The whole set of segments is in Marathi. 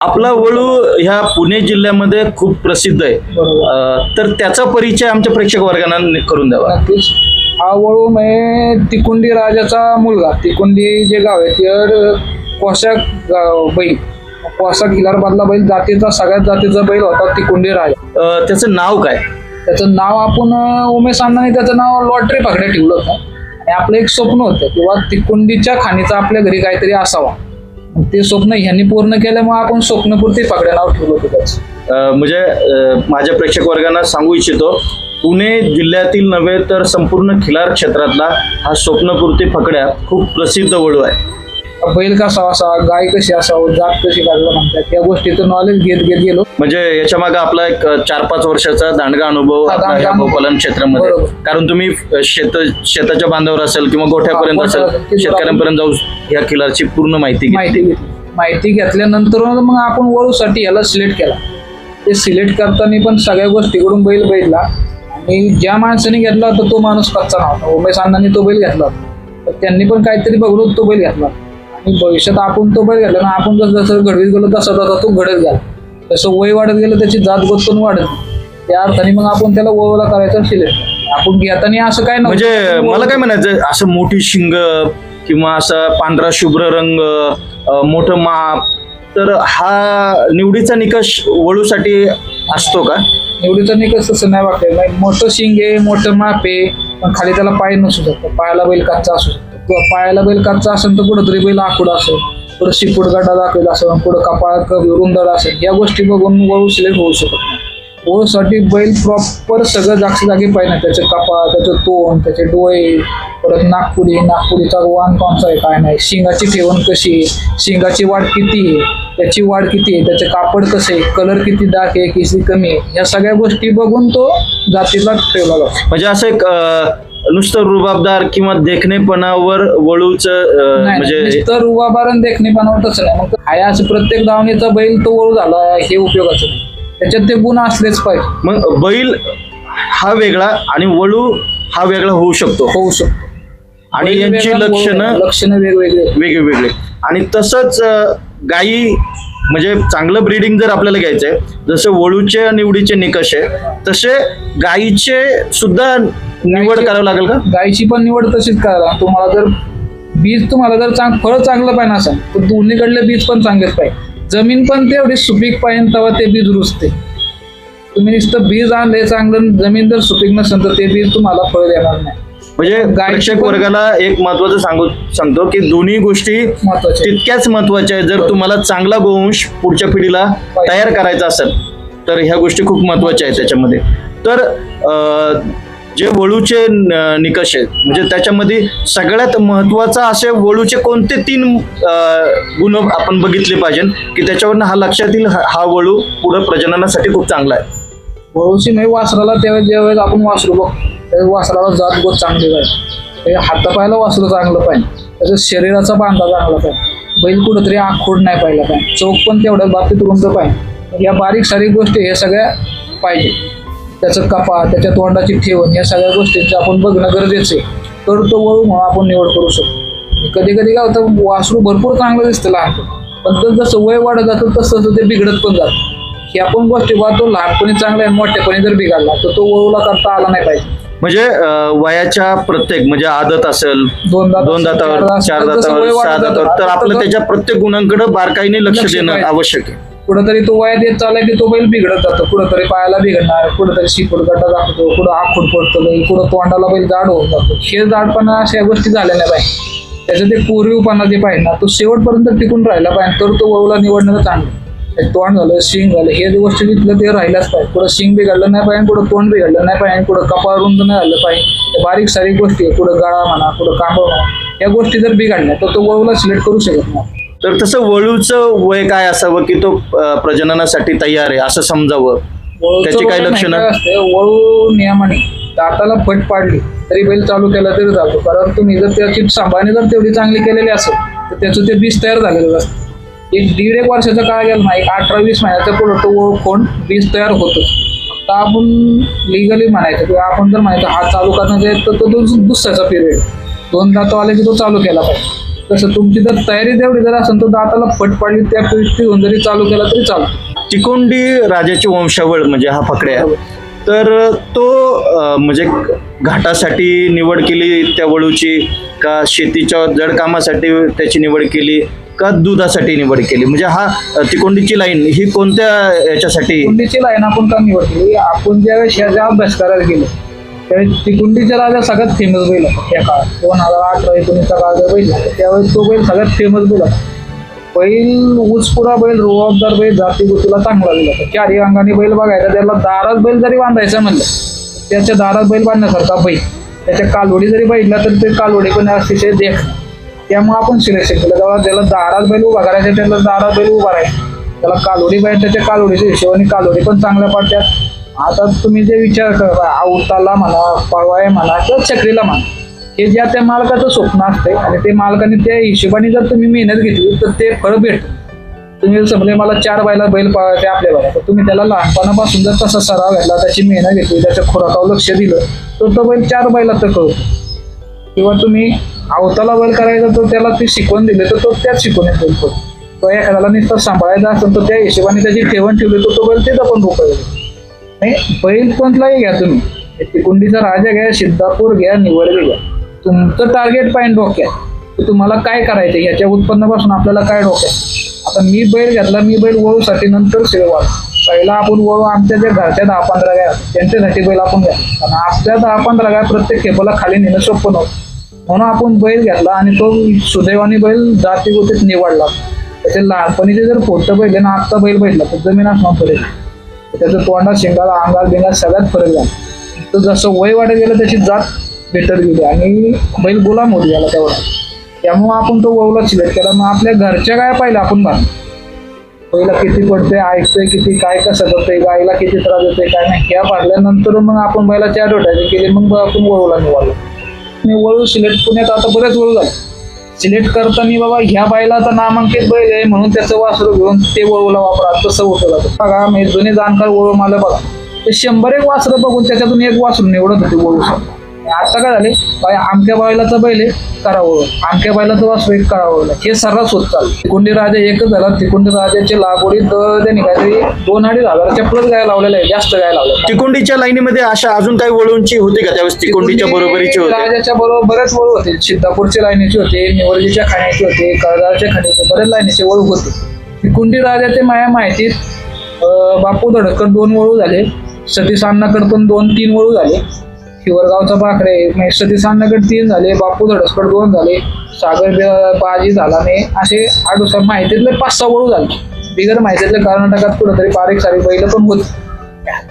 आपला वळू ह्या पुणे जिल्ह्यामध्ये खूप प्रसिद्ध आहे. तर त्याचा परिचय आमच्या प्रेक्षक वर्गांना करून द्यावा. नक्कीच. हा वळू म्हणजे तिकुंडी राजाचा मुलगा. तिकुंडी जे गाव आहे ते कोसा बैल, कोसा खिलारबादला बैल जातीचा सगळ्यात जातीचा बैल होता तिकुंडी राजा. त्याचं नाव काय? त्याचं नाव आपण उमेश अण्णांनी त्याचं नाव लॉटरी पकडे ठेवलं होतं. आणि आपलं एक स्वप्न होतं किंवा तिकुंडीच्या खाणीचा आपल्या घरी काहीतरी असावा. ते स्वप्न ह्यांनी पूर्ण केल्यामुळे आपण स्वप्नपूर्ती पकडे नाव ठेवलं होतं त्याचं. म्हणजे माझ्या प्रेक्षक वर्गांना सांगू इच्छितो, पुणे जिल्ह्यातील नव्हे तर संपूर्ण खिलार क्षेत्रातला हा स्वप्नपूर्ती फकड्या खूप प्रसिद्ध वळू आहे. बैल कसा असावा, गाय कशी असावं, जात कशी काढलं म्हणतात, या गोष्टीचं नॉलेज घेत गेलो. म्हणजे याच्या मागे आपला एक 4-5 वर्षाचा दांडगा अनुभव आपला ह्या गोपालन क्षेत्रामध्ये. कारण तुम्ही शेताच्या बांधावर असेल किंवा गोठ्यापर्यंत असेल, शेतकऱ्यांपर्यंत जाऊ ह्या खिलारची पूर्ण माहिती घेतल्यानंतर मग आपण वळूसाठी याला सिलेक्ट केला. ते सिलेक्ट करताना पण सगळ्या गोष्टीकडून बैल बघितला. आणि ज्या माणसाने घेतला होता तो माणूस कच्चा नव्हता. उमेश अण्णांनी तो बैल घेतला होता, तर त्यांनी पण काहीतरी बघून तो बैल घेतला. आणि भविष्यात आपण तो बैल घेतला ना, आपण जसं घडवीत गेलो तसा तो घडत गेला. जसं वय वाढत गेलं त्याची जात गोत पण वाढत. त्या अर्थाने मग आपण त्याला वळूला करायचं सिलेक्ट. आपण घेताना असं काय नाही. म्हणजे मला काय म्हणायचं, असं मोठी शिंग किंवा असा पांढरा शुभ्र रंग, मोठं माप, तर हा निवडीचा निकष वळूसाठी असतो का? निवडीचा निकष तसं नाही वाटलं. मोठं शिंग आहे, मोठं माप आहे, पण खाली त्याला पाय नसू शकतो. पायाला बैल कच्चा असू शकतो. किंवा पायाला बैल कच्चा असेल तर कुठंतरी बैल आखूड असेल, पुढं शिपूड गड्डा दाखवेल असेल, पुढं कपाळ रुंदड असेल. या गोष्टी बघून वळू सिलेक्ट होऊ शकत नाही. वळूसाठी बैल प्रॉपर सगळं जागी पाहिजे. त्याचे कपाळ, त्याचं तोंड, त्याचे डोळे, परत नागपुरीचा वाण कोणचा आहे काय नाही, शिंगाची ठेवण कशी आहे, शिंगाची वाढ किती आहे, त्याची वाढ किती आहे, त्याचे कापड कसं आहे, कलर किती दाट आहे, किती कमी आहे, या सगळ्या गोष्टी बघून तो जातीला ठेवला जातो. म्हणजे असं एक नुसतं रुबाबदार किंवा देखणेपणावर वळूचं म्हणजे नुसतं रुबाबार आणि देखणेपणावर तसं नाही. मग हाय असं प्रत्येक दावणीचा बैल तो वळू झाला हे उपयोगाचं नाही. त्याच्यात ते गुण असलेच पाहिजे. मग बैल हा वेगळा आणि वळू हा वेगळा होऊ शकतो. आणि यांची लक्षणं वेगवेगळे. आणि तसंच गायी म्हणजे चांगलं ब्रीडिंग जर आपल्याला घ्यायचंय, जसं वळूचे निवडीचे निकष आहे तसे गायीचे सुद्धा निवड करावं लागेल का? गायीची पण निवड तशीच करायला. तुम्हाला जर फळ चांगलं पाहिजे असेल तर दोन्हीकडले बीज पण चांगलेच पाहिजे. जमीन पण तेवढी सुपीक पाहिजे तेव्हा ते बीज रुजते. तुम्ही नुसतं बीज आणले चांगलं, जमीन जर सुपीक नसेल तर ते बीज तुम्हाला फळ देणार नाही. म्हणजे प्रेक्षक वर्गाला एक महत्वाचं सांगतो की दोन्ही गोष्टी तितक्याच महत्वाच्या आहेत. जर तुम्हाला चांगला गोवंश पुढच्या पिढीला तयार करायचा असेल तर ह्या गोष्टी खूप महत्वाच्या आहेत त्याच्यामध्ये. तर जे वळूचे निकष आहेत म्हणजे त्याच्यामध्ये सगळ्यात महत्वाचा असे वळूचे कोणते 3 गुण आपण बघितले पाहिजे की त्याच्यावरनं हा लक्षात येईल हा वळू पुढे प्रजननासाठी खूप चांगला आहे. वळूची नाही वासराला ज्यावेळेस आपण वासरू बघतो त्यावेळेस वासराला जात गोत चांगली पाहिजे, हातापायला वासरू चांगलं पाहिजे, त्याच्या शरीराचा बांधा चांगला पाहिजे, बैल कुठंतरी आखूड नाही पाहिला पाहिजे, चौक पण तेवढ्या बाबतीत रुंद पाहिजे. या बारीक सारीक गोष्टी हे सगळ्या पाहिजे. त्याचं कपाळ, त्याच्या तोंडाची ठेवण, या सगळ्या गोष्टींचं आपण बघणं गरजेचं आहे. तर तो वळू म्हणून आपण निवड करू शकतो. कधी कधी काय होतं, वासरू भरपूर चांगलं दिसतं लहानपणी, पण जसं वय वाढत जातं तसं ते बिघडत पण जातं. ही आपण गोष्टी पाहतो, लहानपणी चांगला आहे, मोठ्यापणी जर बिघडला तर तो वळूला करता आला नाही पाहिजे. म्हणजे वयाच्या प्रत्येक म्हणजे आदत असेल, 2 दातावर, 4 दातावर, 6 दातावर, तर आपलं त्याच्या प्रत्येक गुणांकडे बारकाईने लक्ष देणं आवश्यक आहे. कुठंतरी तो वयात येत चालला की तो बैल बिघडत जातो. कुठंतरी पायाला बिघडणार, कुठंतरी शिपूड गड्डा दाखवतो, कुठं आखूड पडतो बैल, कुठं तोंडाला बैल जाड होत जातो. हे जाडपणा अशा गोष्टी झालेल्या पाहिजे. त्याचं ते पूर्वीपणा जे पाहिजे ना तो शेवटपर्यंत टिकून राहिला पाहिजे, तर तो वळूला निवडणं चांगलं. तोंड झालं, शिंग झालं, हे गोष्टी तिथलं ते राहिलाच पाहिजे. कुठं शिंग बिघडलं नाही पाहिजे, कुठं तोंड बिघडलं नाही पाहिजे, कुठं कपाळ रुंद नाही झालं पाहिजे. बारीक सारीक गोष्टी आहे, कुठं गळा म्हणा, कुठं कांबळ म्हणा, या गोष्टी जर बिघडल्या तर तो वळूला सिलेक्ट करू शकत नाही. तर तसं वळूचं वय काय असावं की तो प्रजननासाठी तयार आहे असं समजावं, त्याची काही लक्षणं? वळू नियमाने दाताला फट पाडली तरी बैल चालू केला तरी चालतो. कारण तुम्ही जर त्याची सांभाळणी जर तेवढी चांगली केलेली असेल तर त्याचं ते बीज तयार झालेलं असतं. 1-1.5 वर्षाचा काळ गेला नाही, 18-20 महिन्याचा पुढं तो वळू कोण बीज तयार होतं. आता आपण लिगली म्हणायचं किंवा आपण जर म्हणायचं हा चालू करण्याचा तर तो दुसऱ्याचा पिरियड 2 दात आले की तो चालू केला पाहिजे. तसं तुमची जर तयारी तेवढी जर असेल तर दाताला फट पडली त्या घेऊन जरी चालू केला तरी चालतो. तिकोंडी राजाची वंशावळ म्हणजे हा फकड्या, तर तो म्हणजे घाटासाठी निवड केली त्या वळूची, का शेतीच्या जड कामासाठी त्याची निवड केली, का दुधासाठी निवड केली? म्हणजे हा तिकोंडीची लाईन ही कोणत्या याच्यासाठी? कुंडीची लाईन आपण का निवड केली? आपण ज्यावेळेस ह्याच्या अभ्यास करायला गेलो त्यावेळेस तिकुंडीचा राजा सगळ्यात फेमस बैल होता त्या काळात. 2018-19चा काळ जर बैल त्यावेळेस तो बैल सगळ्यात फेमस बैल होता. बैल ऊसपुरा बैल, रुबाबदार बैल, जाती गोतीला चांगला बैल होता. चारही अंगाने बैल बघायचा, त्याला दारात बैल जरी बांधायचं म्हणलं त्याच्या दारात बैल बांधण्यासारखा बैल, त्याच्या कालवडी जरी बघितला तर ते कालवडी पण अतिशय देख. त्यामुळे आपण सिलेक्शन केलं. जेव्हा त्याला दारात बैल उभा करायचा त्याला दारात बैल उभा राहायचा, त्याला कालवडी पाहिजे त्याच्या कालवडीच्या हिशोबाने कालवडी पण चांगल्या पडतात. आता तुम्ही जे विचार करा आवताला म्हणा, पळवाय म्हणा किंवा चक्रीला म्हणा, हे ज्या त्या मालकाचं स्वप्न असते आणि ते मालकाने त्या हिशोबाने जर तुम्ही मेहनत घेतली तर ते फळ भेटतं. तुम्ही समजा मला 4 बैला बैल पाळायचे आपल्या बैला, तर तुम्ही त्याला लहानपणापासून जर तसा सराव घेतला, त्याची मेहनत घेतली, त्याच्या खुराकावर लक्ष दिलं तर तो बैल 4 बैलात कळतो. किंवा तुम्ही आवताला बैल करायचा तर त्याला ती शिकवण दिली तर तो त्याच शिकवणीत बैल पडतो. किंवा एखाद्याला नुसतं सांभाळायचा असेल तर त्या हिशोबाने त्याची ठेवण ठेवली तर तो बैल तिथं पण रुपये नाही. बैल कोणताही घ्या तुम्ही, तिकुंडीचा राजा घ्या, सिद्धापूर घ्या, निवडगे घ्या, तुमचं टार्गेट पाहिजे डोक्यात की तुम्हाला काय करायचं, याच्या उत्पन्नापासून आपल्याला काय डोक्यात. आता मी बैल घेतला, मी बैल वळूसाठी नंतर सेवा. पहिला आपण वळू आमच्या ज्या घरच्या 10-15 गाय त्यांच्यासाठी बैल आपण घ्या, कारण आपल्या 10-15 गाय प्रत्येक खेपाला खाली नेणं सोपं नव्हतं. म्हणून आपण बैल घेतला आणि तो सुदैवाने बैल जाती गोतीत निवडला. त्याचे लहानपणीचे जर फोटो बैल ना आत्ता बैल बैठला तर जमीन असणार फरक. त्याचं तोंडात, शेंगाला, अंगात बिंगात सगळ्यात फरक झाला. तर जसं वय वाढत गेलं त्याची जात भेटत गेली आणि बैल गुलाम होत गेला तेवढा. त्यामुळं आपण तो वळूला सिलेक्ट केला. मग आपल्या घरच्या गाय पाहिलं आपण बांध, पहिला किती पडते, ऐकतोय किती, काय कसं करतोय, गायला किती त्रास देतोय काय नाही, ह्या पाडल्यानंतर मग आपण बैलाच्या डोट्याचे केले. मग आपण वळूला निवडलो. मी वळू सिलेक्ट पुण्यात आता बरेच वळू झाले सिलेक्ट करताना, बाबा ह्या बैलाचा नामांकित बैल आहे म्हणून त्याचं वासरू घेऊन ते वळूला वापरा, तसं होतं जातं. बघा मी जुने जाणकार वळू मला बघा ते 100 वासरं बघून त्याच्यातून एक वासरू निवडत होते वळू. आता काय झाले, आमक्या बैलाचा बैल आहे करा वळू, आमक्या बैलाचं वासरू एक करा वळूला, हे सर्रास होत चाललं. तिकुंडी राजा एकच झाला. तिकुंडी राजाची लागवडीत त्यांनी काहीतरी 2-2.5 हजाराच्या प्लस गाय लावलेल्या आहे, जास्त गाय लावल्या. तिकोंडीच्या लाईनीमध्ये अशा अजून काही वळूंची होती का त्यावेळेस? तिकोंडीच्या बरोबरीची होती? राजाच्या बरोबर बरेच वळू होते. सिद्धापूरच्या लाईनीची होते, निवडजीच्या खाण्याची होते, कळदारच्या खाण्याचे बरेच लाईनीचे वळू होते. तिकुंडी राजाचे माझ्या माहितीत बापू धडकड 2 वळू झाले, सतीश अण्णाकड पण 2-3 वळू झाले, शिवरगावचा बाकरे सतीश अण्णाकड 3 झाले, बापू धडकड 2 झाले, सागर बाजी झाला नाही, असे आडूसार माहितीतले 5-6 वळू झाले. बिगर माहितीतले कर्नाटकात कुठेतरी बारीक सारी बैल पण होती.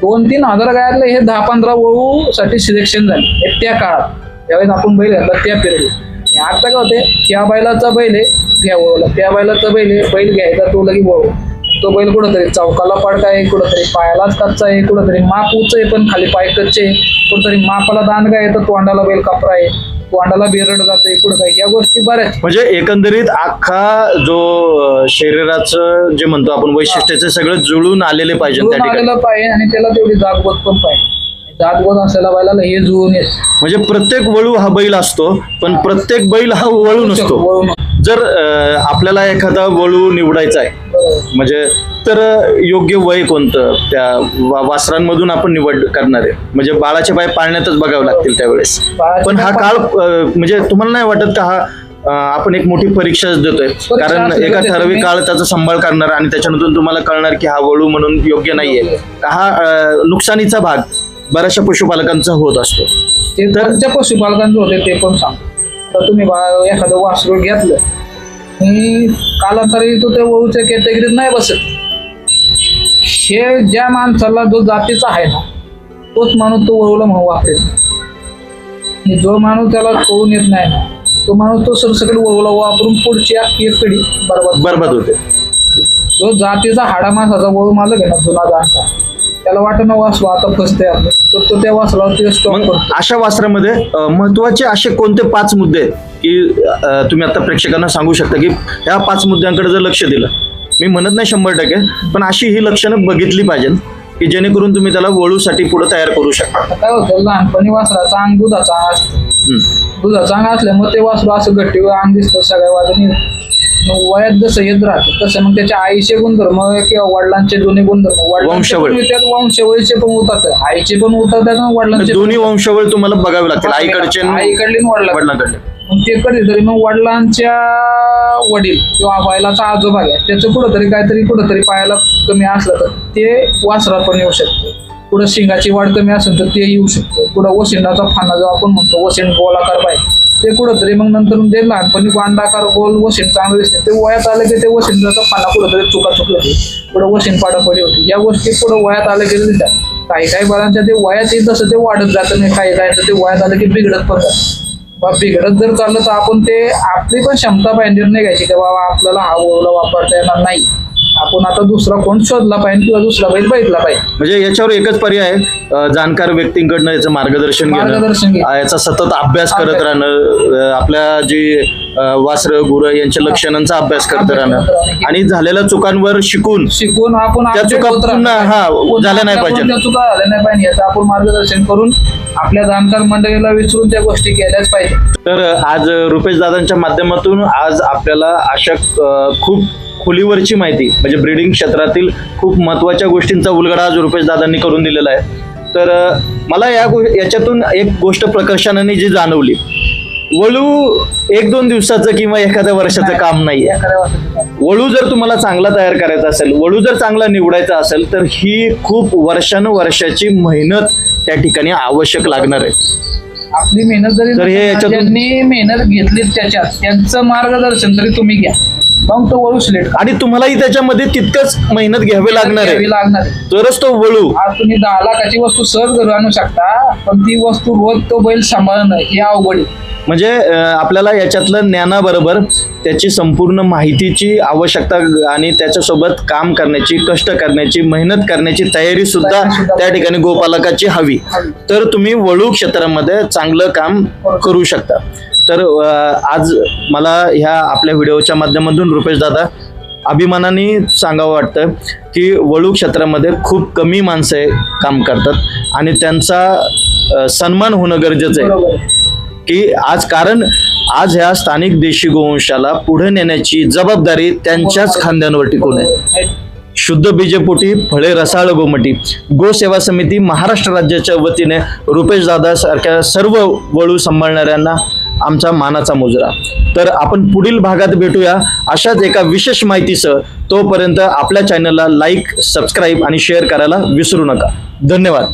2-3 हजार गायातले हे 10-15 वळू साठी सिलेक्शन झाले त्या काळात, त्यावेळेस आपण बैल घातला त्या पिरियड. आता काय होते, या बैलाचा बैल आहे घ्या वळूला, त्या बैलाचा बैल आहे बैल घ्यायचा तो लगी वळू. तो बैल कुठंतरी चौकाला पडका आहे, कुठंतरी पायालाच कच्चा आहे, कुठंतरी माप उंच आहे पण खाली पाय कच्चे, कुठंतरी मापाला दांडगा आहे तर तोंडाला बैल कपरा आहे, तोंडाला बेरड जाते, कुठं काय, या गोष्टी बऱ्याच. म्हणजे एकंदरीत अख्खा जो शरीराचं जे म्हणतो आपण वैशिष्ट्याचं सगळं जुळून आलेले पाहिजे त्या ठिकाणी. आलेलं पाहिजे आणि त्याला तेवढी जागबोध पण पाहिजे. जातगोत असलेला बैलाला हे जुळून येत. म्हणजे प्रत्येक वळू हा बैल असतो पण प्रत्येक बैल हा वळू नसतो. जर आपल्याला एखादा वळू निवडायचा आहे म्हणजे तर योग्य वय कोणतं त्या वासरांमधून आपण निवड करणार आहे? म्हणजे बाळाचे पाय पाळण्यातच बघावं लागतील त्यावेळेस. पण हा काळ म्हणजे तुम्हाला नाही वाटत का हा आपण एक मोठी परीक्षाच देतोय? कारण एका ठराविक काळ त्याचा सांभाळ करणार आणि त्याच्यानंतर तुम्हाला कळणार की हा वळू म्हणून योग्य नाहीये का. हा नुकसानीचा भाग बऱ्याचशा पशुपालकांचा होत असतो. ते त्यांच्या पशुपालकांचं होते ते पण सांग. तर तुम्ही एखादं वासरू घेतलं आणि कालांतरी तो त्या वळूच्या कॅटेगरीत नाही बसत. हे ज्या माणसाला जो जातीचा आहे ना तोच माणूस तो वळूला म्हणून वापरेल. जो माणूस त्याला कळून येत नाही ना तो माणूस तो सरसकट वळूला वापरून पुढची एक पिढी बरबाद होते. जो जातीचा हाडा माणसाचा वळू मालक आहे ना जुना जाणता त्याला वाटत ना वासरू आता फसते आपलं तर तो त्या वासरावर ते स्टॉप करतो. अशा वासरामध्ये महत्वाचे असे कोणते 5 मुद्दे आहेत की तुम्ही आता प्रेक्षकांना सांगू शकता की ह्या 5 मुद्द्यांकडे जर लक्ष दिलं, मी म्हणत नाही 100%, पण अशी ही लक्षणं बघितली पाहिजे की जेणेकरून तुम्ही त्याला वळूसाठी पुढे तयार करू शकता. काय होतं लहानपणी वासराचा अंग दुधाचा असतो दुधा चांगला असल्यामुळे ते वासरू असं गट्टी अंग दिसतं सगळ्या वाजून. मग वयात जसं येत राहतं तसं मग त्याच्या आईचे गुणधर्म किंवा वडिलांचे दोन्ही गुणधर्म वंशावळ. वंशावळीचे पण उतरतात, आईचे पण उतरतात आणि वडिलांचे दोन्ही वंशावळ तुम्हाला बघावे लागतील, आईकडचे आणि आईकडले आणि वडिलांकडले. मग ते कधीतरी मग वडिलांच्या वडील किंवा बैलाचा आजोबा आहे त्याचं कुठंतरी पायाला कमी असलं तर ते वासरात पण येऊ शकतं. पुढं शिंगाची वाढ कमी असेल तर ते येऊ शकतं. पुढं वशिंडाचा फाना जो आपण म्हणतो वशिंड गोलाकार पाय ते कुठंतरी मग नंतर जे लहानपणी अंडाकार गोल वशिंड चांगलं दिसते ते वयात आलं की ते वशिंडाचा फाना कुठंतरी चुकलं होती, पुढं वशिंड पाडापडी होती. या गोष्टी पुढं वयात आलं की दिसतात. काही बैलांच्या ते वयात येत तसं ते वाढत जातं नाही, काही ते वयात आलं की बिघडत पण जातं. बिघडत जर चाललं तर आपण ते आपली पण क्षमता पाहिजे निर्णय घ्यायची की बाबा आपल्याला हा ओरडा वापरता येणार नाही, आपण आता दुसरा कोण शोधला पाहिजे किंवा दुसरा बैल बघितला पाहिजे. म्हणजे याच्यावर एकच पर्याय आहे, जाणकार व्यक्तींकडनं याचं मार्गदर्शन घेणं, याचा सतत अभ्यास करत राहणं, आपल्या जे वासरं गुरं यांच्या लक्षणांचा अभ्यास करत राहणं आणि झालेल्या चुकांवर शिकून आपण त्या चुका पुन्हा झाल्या नाही पाहिजे. त्या चुका झाल्या नाही पाहिजे याचं आपण मार्गदर्शन करून आपल्या जाणकार मंडळीला विचारून त्या गोष्टी केल्याच पाहिजे. तर आज रुपेश दादांच्या माध्यमातून आज आपल्याला अशा खूप खोलीवरची माहिती म्हणजे ब्रीडिंग क्षेत्रातील खूप महत्त्वाच्या गोष्टींचा उलगडा आज रुपेश दादांनी करून दिलेला आहे. तर मला याच्यातून एक गोष्ट प्रकर्षाने जी जाणवली, वळू 1-2 दिवसाचं किंवा एखाद्या वर्षाचं काम नाहीये. वळू जर तुम्हाला चांगला तयार करायचा असेल, वळू जर चांगला निवडायचा असेल तर ही खूप वर्षानुवर्षाची मेहनत त्या ठिकाणी आवश्यक लागणार आहे. आपली मेहनत जरी ज्यांनी मेहनत घेतली त्याच्यात त्यांचं मार्गदर्शन तरी तुम्ही घ्या, मग तो वळू सिलेक्ट. आणि तुम्हालाही त्याच्यामध्ये तितकंच मेहनत घ्यावी लागणार आहे, तरच तो वळू. आज तुम्ही 10 लाखाची वस्तू सहज घरी आणू शकता, पण ती वस्तू रोज तो बैल सांभाळणं हे अवघड आहे. म्हणजे आपल्याला याच्यातलं ज्ञानाबरोबर त्याची संपूर्ण माहितीची आवश्यकता आणि त्याच्यासोबत काम करण्याची, कष्ट करण्याची, मेहनत करण्याची तयारी सुद्धा त्या ठिकाणी गोपालकाची हवी, तर तुम्ही वळू क्षेत्रामध्ये चांगलं काम करू शकता. तर आज मला ह्या आपल्या व्हिडिओच्या माध्यमातून रुपेश दादा अभिमानाने सांगावं वाटतं की वळू क्षेत्रामध्ये खूप कमी माणसं काम करतात आणि त्यांचा सन्मान होणं गरजेचं आहे की कारण आज ह्या स्थानिक देशी गोवंशाला पुढे नेण्याची जबाबदारी त्यांच्याच खांद्यांवर टिकून आहे. शुद्ध बीजेपोटी फळे रसाळ गोमटी गोसेवा समिती महाराष्ट्र राज्याच्या वतीने रुपेश दादा सारख्या सर्व वळू सांभाळणाऱ्यांना आमचा मानाचा मुजरा. तर आपण पुढील भागात भेटूया अशाच एका विशेष माहितीसह. तोपर्यंत आपल्या चॅनलला लाईक, सबस्क्राईब आणि शेअर करायला विसरू नका. धन्यवाद.